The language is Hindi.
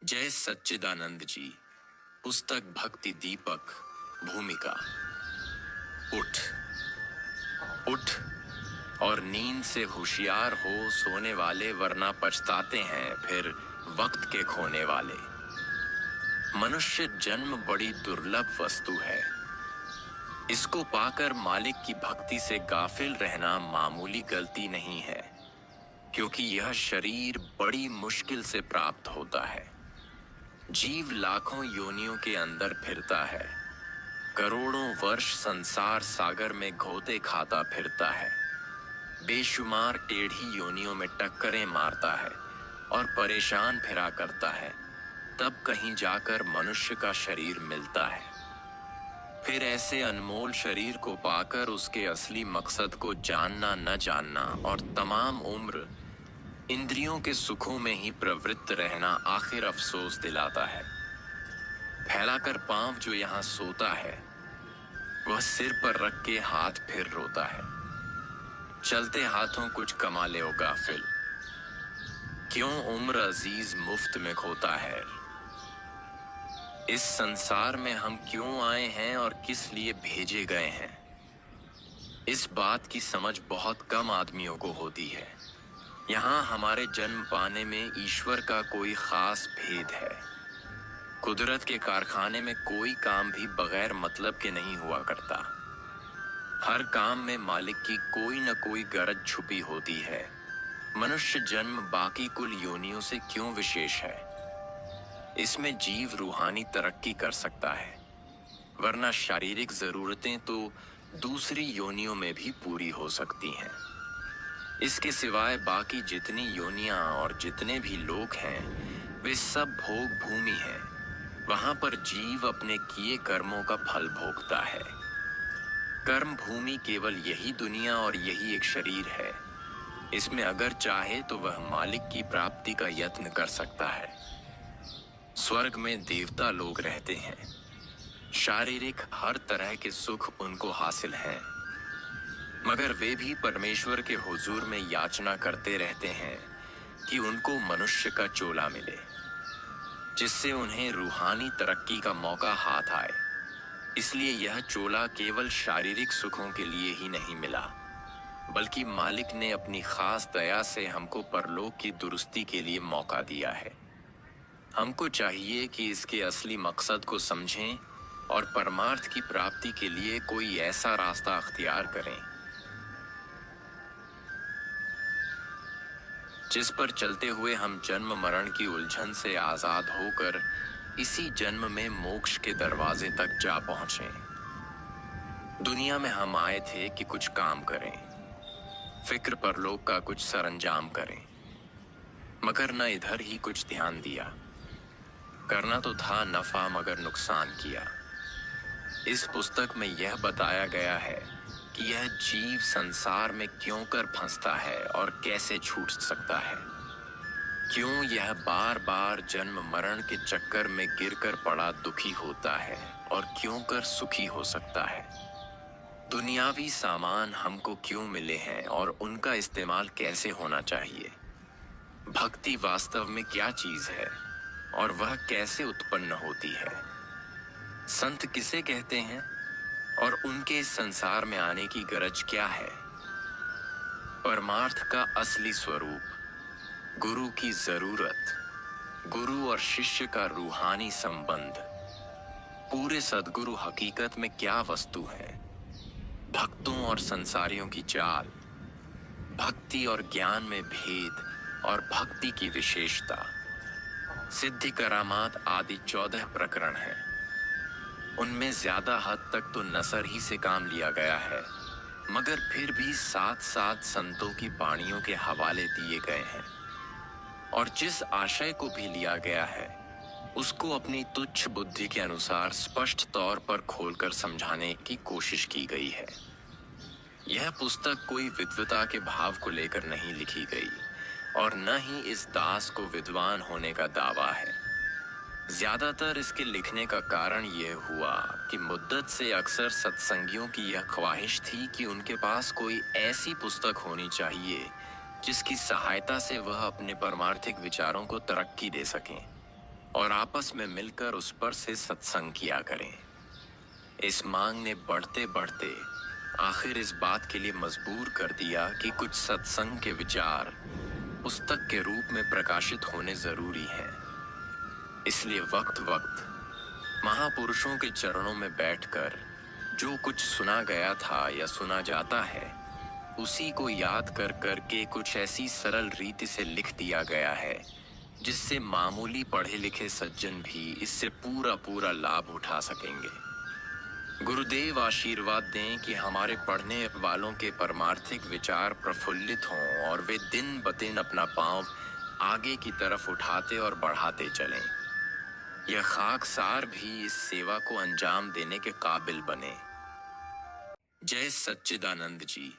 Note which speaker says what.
Speaker 1: जय सच्चिदानंद जी। पुस्तक भक्ति दीपक। भूमिका। उठ उठ और नींद से होशियार हो सोने वाले, वरना पछताते हैं फिर वक्त के खोने वाले। मनुष्य जन्म बड़ी दुर्लभ वस्तु है। इसको पाकर मालिक की भक्ति से गाफिल रहना मामूली गलती नहीं है, क्योंकि यह शरीर बड़ी मुश्किल से प्राप्त होता है। जीव लाखों योनियों के अंदर फिरता है, करोड़ों वर्ष संसार सागर में घोते खाता फिरता है, बेशुमार टेढ़ी योनियों में टक्करें मारता है और परेशान फिरा करता है। तब कहीं जाकर मनुष्य का शरीर मिलता है। फिर ऐसे अनमोल शरीर को पाकर उसके असली मकसद को जानना न जानना और तमाम उम्र इंद्रियों के सुखों में ही प्रवृत्त रहना आखिर अफसोस दिलाता है। फैलाकर पांव जो यहाँ सोता है, वह सिर पर रख के हाथ फिर रोता है। चलते हाथों कुछ कमा ले ओ गाफिल, क्यों उम्र अजीज मुफ्त में खोता है। इस संसार में हम क्यों आए हैं और किस लिए भेजे गए हैं, इस बात की समझ बहुत कम आदमियों को होती है। यहाँ हमारे जन्म पाने में ईश्वर का कोई खास भेद है। कुदरत के कारखाने में कोई काम भी बगैर मतलब के नहीं हुआ करता। हर काम में मालिक की कोई न कोई गरज छुपी होती है। मनुष्य जन्म बाकी कुल योनियों से क्यों विशेष है? इसमें जीव रूहानी तरक्की कर सकता है, वरना शारीरिक जरूरतें तो दूसरी योनियों में भी पूरी हो सकती हैं। इसके सिवाय बाकी जितनी योनियां और जितने भी लोग हैं, वे सब भोग भूमि हैं। वहां पर जीव अपने किए कर्मों का फल भोगता है। कर्म भूमि केवल यही दुनिया और यही एक शरीर है। इसमें अगर चाहे तो वह मालिक की प्राप्ति का यत्न कर सकता है। स्वर्ग में देवता लोग रहते हैं, शारीरिक हर तरह के सुख उनको हासिल हैं, मगर वे भी परमेश्वर के हुजूर में याचना करते रहते हैं कि उनको मनुष्य का चोला मिले, जिससे उन्हें रूहानी तरक्की का मौका हाथ आए। इसलिए यह चोला केवल शारीरिक सुखों के लिए ही नहीं मिला, बल्कि मालिक ने अपनी खास दया से हमको परलोक की दुरुस्ती के लिए मौका दिया है। हमको चाहिए कि इसके असली मकसद को समझें और परमार्थ की प्राप्ति के लिए कोई ऐसा रास्ता अख्तियार करें जिस पर चलते हुए हम जन्म मरण की उलझन से आजाद होकर इसी जन्म में मोक्ष के दरवाजे तक जा पहुंचे। दुनिया में हम आए थे कि कुछ काम करें, फिक्र परलोक का कुछ सरंजाम करें, मगर न इधर ही कुछ ध्यान दिया। करना तो था नफा, मगर नुकसान किया। इस पुस्तक में यह बताया गया है कि यह जीव संसार में क्यों कर फंसता है और कैसे छूट सकता है। क्यों यह बार बार जन्म मरण के चक्कर में गिरकर पड़ा दुखी होता है और क्यों कर सुखी हो सकता है। दुनियावी सामान हमको क्यों मिले हैं और उनका इस्तेमाल कैसे होना चाहिए। भक्ति वास्तव में क्या चीज है और वह कैसे उत्पन्न होती है। संत किसे कहते हैं और उनके इस संसार में आने की गरज क्या है। परमार्थ का असली स्वरूप, गुरु की जरूरत, गुरु और शिष्य का रूहानी संबंध, पूरे सद्गुरु हकीकत में क्या वस्तु है, भक्तों और संसारियों की चाल, भक्ति और ज्ञान में भेद और भक्ति की विशेषता, सिद्धि करामात आदि 14 प्रकरण हैं। उनमें ज्यादा हद तक तो नसर ही से काम लिया गया है, मगर फिर भी साथ साथ संतों की वाणियों के हवाले दिए गए हैं और जिस आशय को भी लिया गया है उसको अपनी तुच्छ बुद्धि के अनुसार स्पष्ट तौर पर खोलकर समझाने की कोशिश की गई है। यह पुस्तक कोई विद्वता के भाव को लेकर नहीं लिखी गई और न ही इस दास को विद्वान होने का दावा है। ज्यादातर इसके लिखने का कारण यह हुआ कि मुद्दत से अक्सर सत्संगियों की यह ख्वाहिश थी कि उनके पास कोई ऐसी पुस्तक होनी चाहिए जिसकी सहायता से वह अपने परमार्थिक विचारों को तरक्की दे सकें और आपस में मिलकर उस पर से सत्संग किया करें। इस मांग ने बढ़ते बढ़ते आखिर इस बात के लिए मजबूर कर दिया कि कुछ सत्संग के विचार पुस्तक के रूप में प्रकाशित होने जरूरी हैं। इसलिए वक्त वक्त महापुरुषों के चरणों में बैठकर जो कुछ सुना गया था या सुना जाता है, उसी को याद कर कर के कुछ ऐसी सरल रीति से लिख दिया गया है जिससे मामूली पढ़े लिखे सज्जन भी इससे पूरा पूरा लाभ उठा सकेंगे। गुरुदेव आशीर्वाद दें कि हमारे पढ़ने वालों के परमार्थिक विचार प्रफुल्लित हों और वे दिन ब दिन अपना पांव आगे की तरफ उठाते और बढ़ाते चलें। यह खाकसार भी इस सेवा को अंजाम देने के काबिल बने। जय सच्चिदानंद जी।